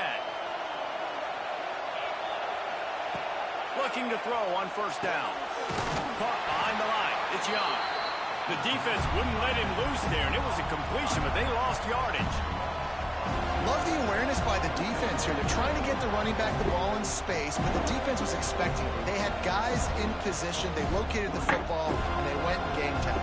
Looking to throw on first down. Caught behind the line. It's Young. The defense wouldn't let him loose there, and it was a completion, but they lost yardage. Love the awareness by the defense here. They're trying to get the running back the ball in space, but the defense was expecting it. They had guys in position. They located the football, and they went and game time.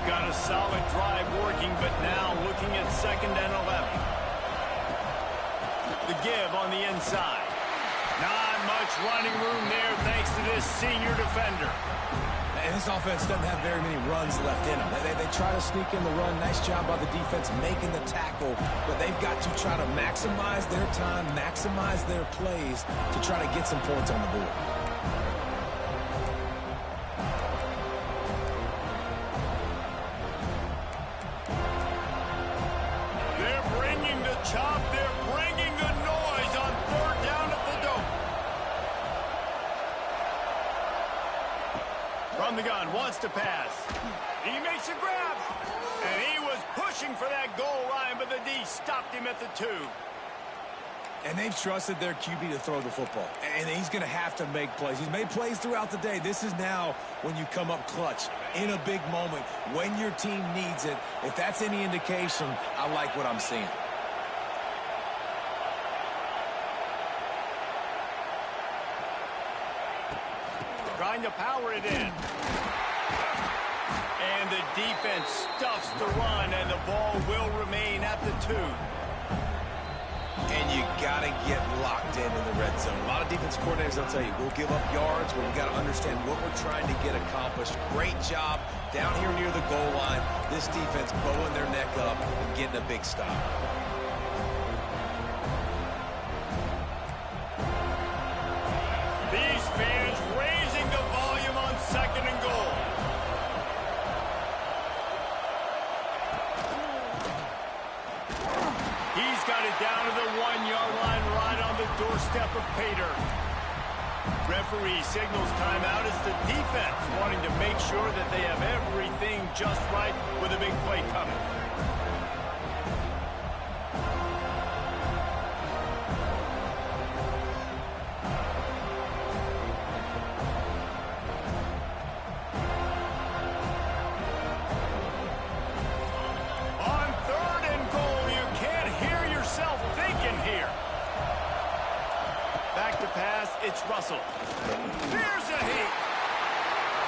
Got a solid drive working, but now looking at 2nd and 11. The give on the inside. Not much running room there thanks to this senior defender. And this offense doesn't have very many runs left in them. They try to sneak in the run. Nice job by the defense making the tackle, but they've got to try to maximize their time, maximize their plays to try to get some points on the board. Chop, they're bringing the noise on 3rd down at the Dome. From the gun, wants to pass. He makes a grab. And he was pushing for that goal line, but the D stopped him at the 2. And they've trusted their QB to throw the football. And he's going to have to make plays. He's made plays throughout the day. This is now when you come up clutch in a big moment when your team needs it. If that's any indication, I like what I'm seeing. Trying to power it in. And the defense stuffs the run, and the ball will remain at the 2. And you got to get locked in the red zone. A lot of defense coordinators, they'll tell you, we'll give up yards, but we got to understand what we're trying to get accomplished. Great job down here near the goal line. This defense bowing their neck up and getting a big stop. These fans raising the volume on 2nd and goal. He's got it down to the 1-yard line right on the doorstep of Pater. Referee signals timeout as the defense wanting to make sure that they have everything just right with a big play coming. It's Russell. Here's a hit.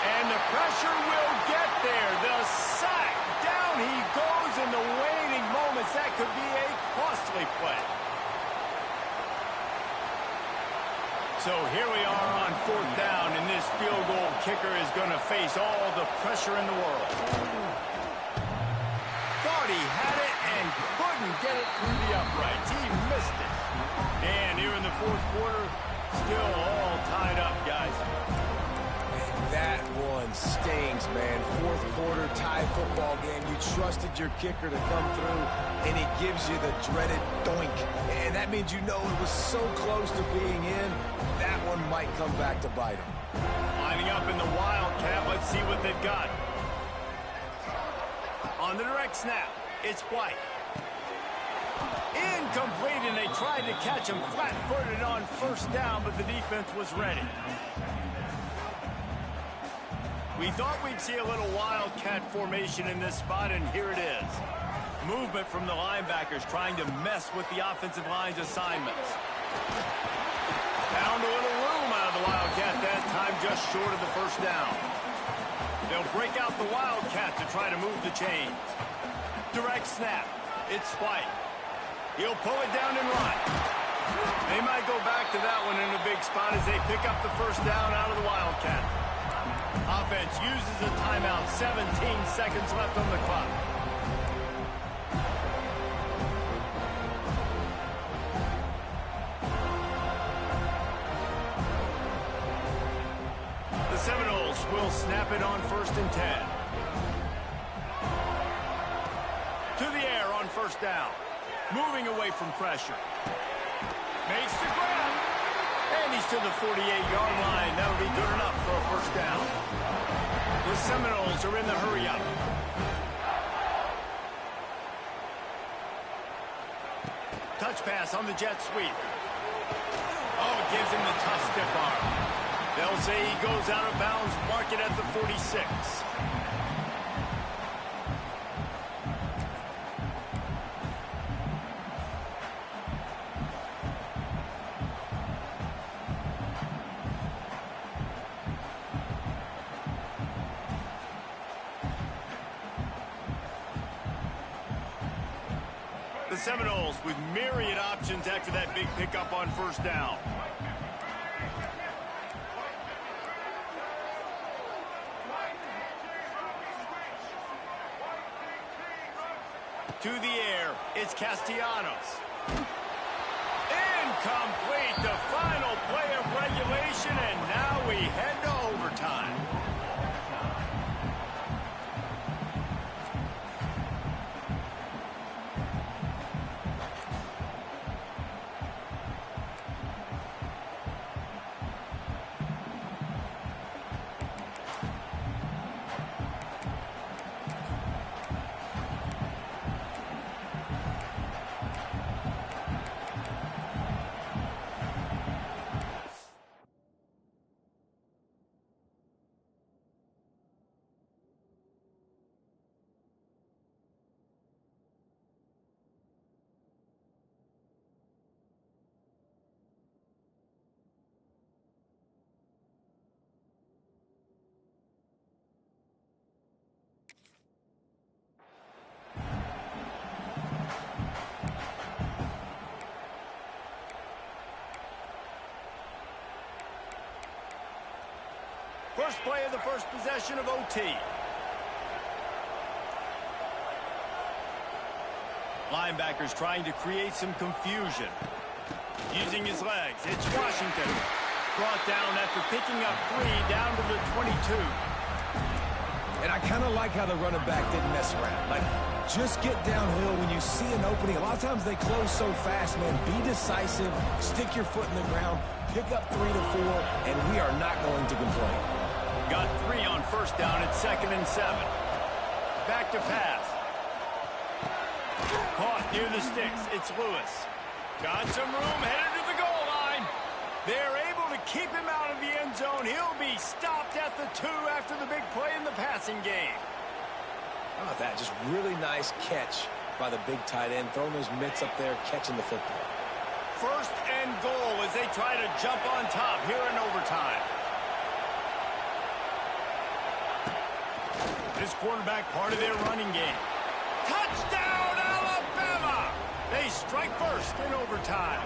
And the pressure will get there. The sack. Down he goes in the waning moments. That could be a costly play. So here we are on 4th down, and this field goal kicker is going to face all the pressure in the world. Thought he had it and couldn't get it through the uprights. He missed it. And here in the fourth quarter, still all tied up, guys. And that one stings, man. Fourth quarter tie football game. You trusted your kicker to come through, and he gives you the dreaded doink. And that means you know it was so close to being in, that one might come back to bite him. Lining up in the Wildcat. Let's see what they've got. On the direct snap, it's White. Incomplete, and they tried to catch him flat-footed on first down, but the defense was ready. We thought we'd see a little Wildcat formation in this spot, and here it is. Movement from the linebackers trying to mess with the offensive line's assignments. Found a little room out of the Wildcat that time, just short of the first down. They'll break out the Wildcat to try to move the chains. Direct snap. It's White. He'll pull it down and run. They might go back to that one in a big spot as they pick up the first down out of the Wildcat. Offense uses a timeout. 17 seconds left on the clock. The Seminoles will snap it on 1st and 10. To the air on first down. Moving away from pressure. Makes the grab. And he's to the 48-yard line. That'll be good enough for a first down. The Seminoles are in the hurry-up. Touch pass on the jet sweep. Oh, it gives him the tough stiff arm. They'll say he goes out of bounds, mark it at the 46. The Seminoles with myriad options after that big pickup on first down. To the air, it's Castellanos. Incomplete, the final play of regulation, and now we head to overtime. First play of the first possession of OT. Linebackers trying to create some confusion. Using his legs, it's Washington. Brought down after picking up 3 down to the 22. And I kind of like how the running back didn't mess around. Like, just get downhill when you see an opening. A lot of times they close so fast, man. Be decisive, stick your foot in the ground, pick up 3 to 4, and we are not going to complain. Got 3 on first down at 2nd and 7. Back to pass. Caught near the sticks. It's Lewis. Got some room, headed to the goal line. They're able to keep him out of the end zone. He'll be stopped at the 2 after the big play in the passing game. How about that? Just really nice catch by the big tight end, throwing those mitts up there, catching the football. 1st and goal as they try to jump on top here in overtime. This quarterback part of their running game. Touchdown, Alabama! They strike first in overtime.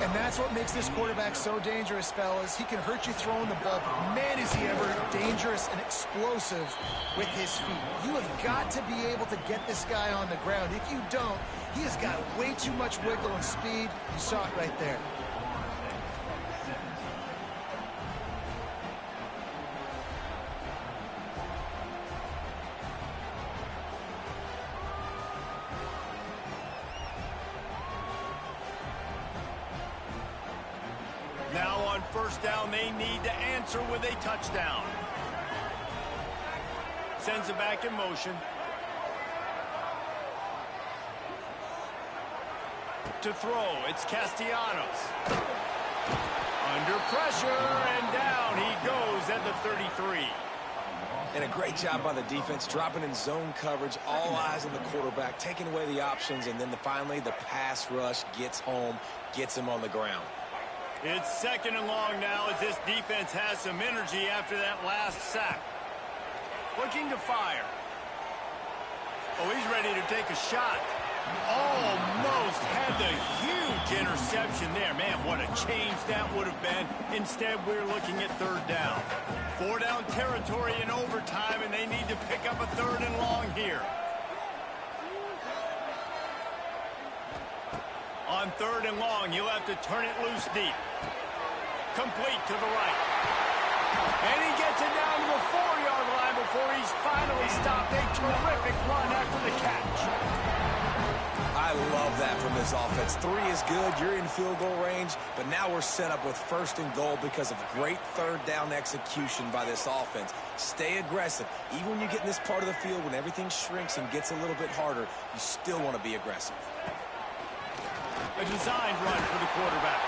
And that's what makes this quarterback so dangerous, fellas. He can hurt you throwing the ball, but man, is he ever dangerous and explosive with his feet. You have got to be able to get this guy on the ground. If you don't, he has got way too much wiggle and speed. You saw it right there. Now on first down, they need to answer with a touchdown. Sends it back in motion. To throw, it's Castellanos. Under pressure, and down he goes at the 33. And a great job by the defense, dropping in zone coverage, all eyes on the quarterback, taking away the options, and then finally the pass rush gets home, gets him on the ground. It's second and long now as this defense has some energy after that last sack. Looking to fire. Oh, he's ready to take a shot. Almost had the huge interception there. Man, what a change that would have been. Instead, we're looking at third down. 4-down territory in overtime, and they need to pick up a third and long here. On third and long, you'll have to turn it loose deep. Complete to the right. And he gets it down to the 4-yard line before he's finally stopped. A terrific run after the catch. I love that from this offense. 3 is good. You're in field goal range, but now we're set up with first and goal because of great third down execution by this offense. Stay aggressive. Even when you get in this part of the field, when everything shrinks and gets a little bit harder, you still want to be aggressive. A designed run for the quarterback.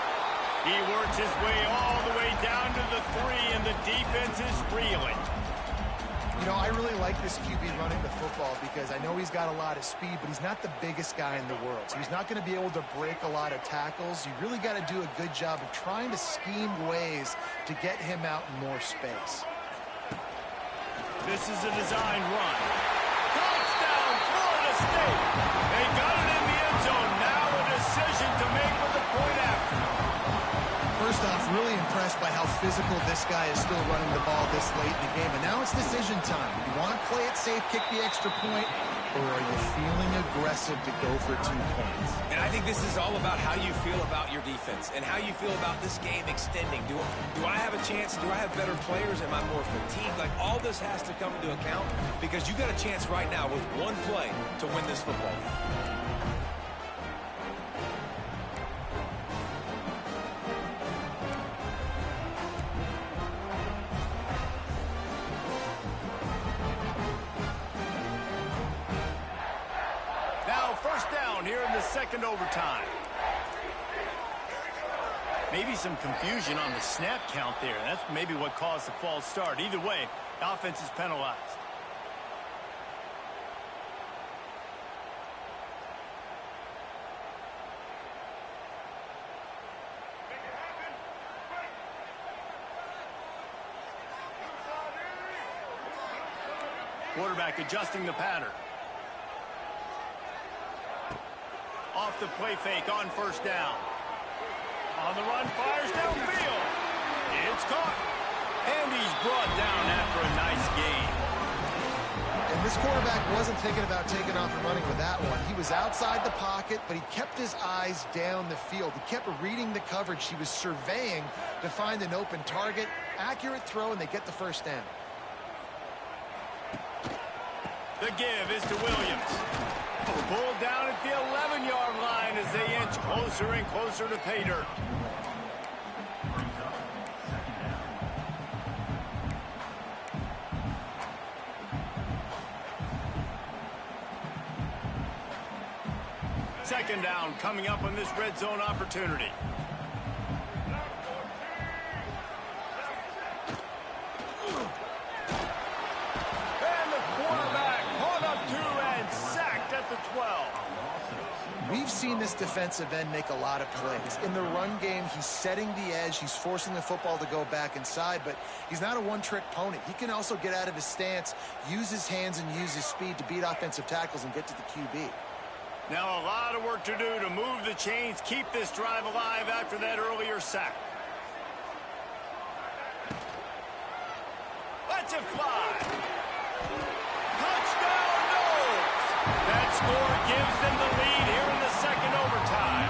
He works his way all the way down to the 3, and the defense is reeling. You know, I really like this QB running the football because I know he's got a lot of speed, but he's not the biggest guy in the world. So he's not going to be able to break a lot of tackles. You really got to do a good job of trying to scheme ways to get him out in more space. This is a designed run. Touchdown, Florida State. They got it in the end zone. Now a decision to make with the point after. First off, really impressed by how physical this guy is still running the ball this late in the game. And now it's decision time. You want to play it safe, kick the extra point, or are you feeling aggressive to go for 2 points? And I think this is all about how you feel about your defense and how you feel about this game extending. Do I have a chance? Do I have better players? Am I more fatigued? Like, all this has to come into account because you got a chance right now with one play to win this football game. Here in the second overtime. Maybe some confusion on the snap count there. That's maybe what caused the false start. Either way, the offense is penalized. Quarterback adjusting the pattern. Off the play fake on first down. On the run, fires downfield. It's caught. And he's brought down after a nice gain. And this quarterback wasn't thinking about taking off and running with that one. He was outside the pocket, but he kept his eyes down the field. He kept reading the coverage. He was surveying to find an open target. Accurate throw, and they get the first down. The give is to Williams. Pulled down at the 11-yard line as they inch closer and closer to pay dirt. Second down coming up on this red zone opportunity. The 12. We've seen this defensive end make a lot of plays. In the run game, he's setting the edge. He's forcing the football to go back inside, but he's not a one-trick pony. He can also get out of his stance, use his hands, and use his speed to beat offensive tackles and get to the QB. Now a lot of work to do to move the chains, keep this drive alive after that earlier sack. Let's it fly. Touchdown, no! That score gives them the lead here in the second overtime.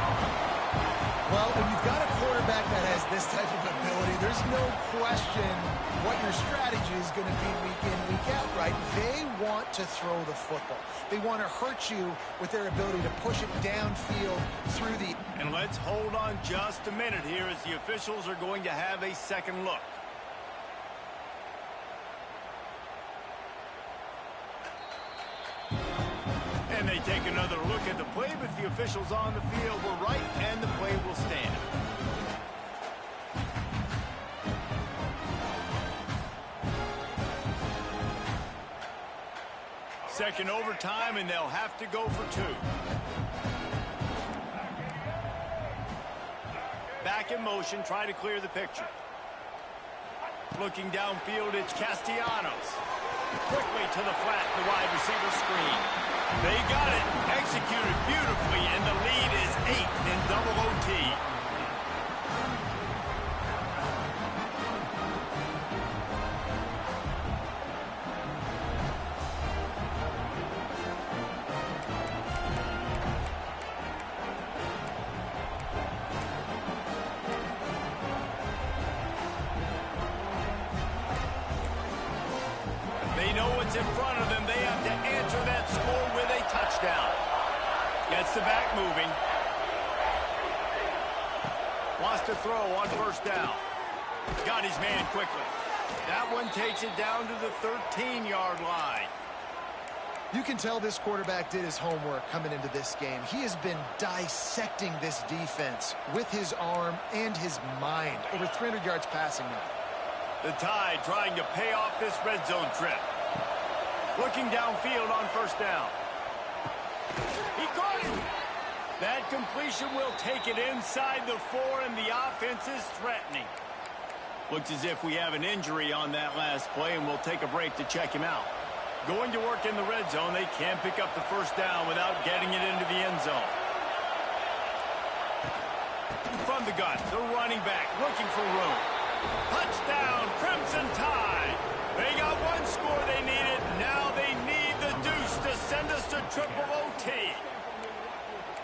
Well, when you've got a quarterback that has this type of ability, there's no question what your strategy is going to be week in, week out, right? They want to throw the football. They want to hurt you with their ability to push it downfield through the... And let's hold on just a minute here as the officials are going to have a second look. And they take another look at the play, but the officials on the field were right, and the play will stand. Second overtime, and they'll have to go for two. Back in motion, try to clear the picture. Looking downfield, it's Castellanos. Quickly to the flat, the wide receiver screen. They got it, executed beautifully, and the lead is 8 in double OT. They know what's in front of them. They have to answer that score with a touchdown. Gets the back moving. Wants to throw on first down. Got his man quickly. That one takes it down to the 13-yard line. You can tell this quarterback did his homework coming into this game. He has been dissecting this defense with his arm and his mind. Over 300 yards passing now. The Tide trying to pay off this red zone trip. Looking downfield on first down. He caught it. That completion will take it inside the 4, and the offense is threatening. Looks as if we have an injury on that last play, and we'll take a break to check him out. Going to work in the red zone. They can't pick up the first down without getting it into the end zone. From the gun, the running back looking for room. Touchdown, Crimson Tide. They got one score they needed. Now they need the deuce to send us to triple OT.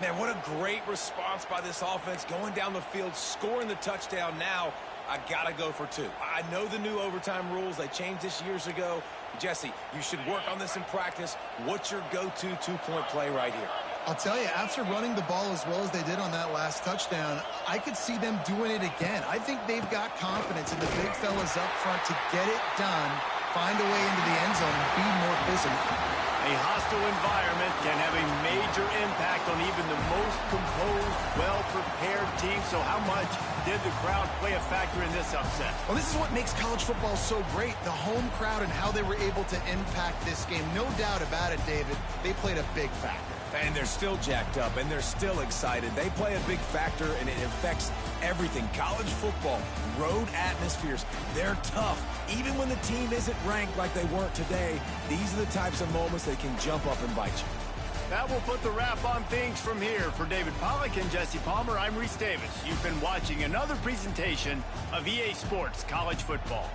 Man, what a great response by this offense. Going down the field, scoring the touchdown. Now, I got to go for two. I know the new overtime rules. They changed this years ago. Jesse, you should work on this in practice. What's your go-to two-point play right here? I'll tell you, after running the ball as well as they did on that last touchdown, I could see them doing it again. I think they've got confidence in the big fellas up front to get it done, find a way into the end zone, and be more physical. A hostile environment can have a major impact on even the most composed, well-prepared team. So how much did the crowd play a factor in this upset? Well, this is what makes college football so great, the home crowd and how they were able to impact this game. No doubt about it, David. They played a big factor. And they're still jacked up, and they're still excited. They play a big factor, and it affects everything. College football, road atmospheres, they're tough. Even when the team isn't ranked like they weren't today, these are the types of moments that can jump up and bite you. That will put the wrap on things from here. For David Pollack and Jesse Palmer, I'm Reese Davis. You've been watching another presentation of EA Sports College Football.